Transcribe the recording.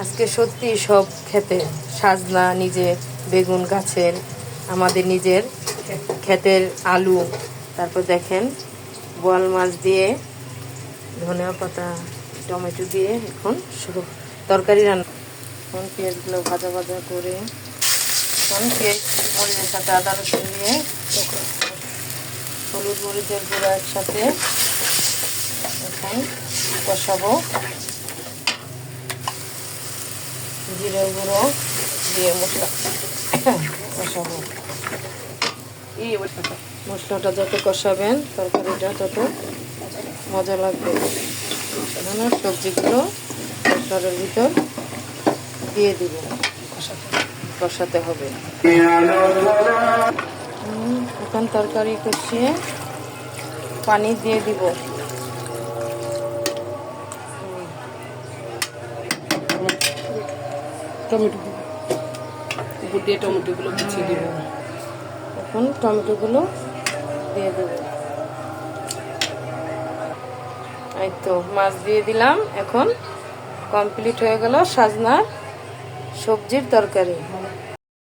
আজকে সত্যি সব খেতে সাজনা নিজে বেগুন গাছের, আমাদের নিজের ক্ষেতের আলু, তারপর দেখেন বোয়াল মাছ দিয়ে ধনিয়া পাতা টমেটো দিয়ে এখন শুরু তরকারি রান্না। এখন পেঁয়াজগুলো ভাজা ভাজা করে এখন পেঁয়াজ মরিচের সাথে আদা রসুন দিয়ে হলুদ মরিচের গুঁড়ো একসাথে এখন কষাবো। জিরে গুঁড়ো দিয়ে মশলা কষাবো। মশলাটা যত কষাবেন তরকারিটা তত মজা লাগবে। সবজিগুলো মশলার ভিতর দিয়ে দিব, কষাতে হবে। এখন তরকারি কষিয়ে পানি দিয়ে দিব। টমেটো উপর দিয়ে টমেটোগুলো কুচিয়ে দিব। এখন টমেটোগুলো দিয়ে দেব। এই তো মাছ দিয়ে দিলাম। এখন কমপ্লিট হয়ে গেল সাজনার সবজির তরকারি।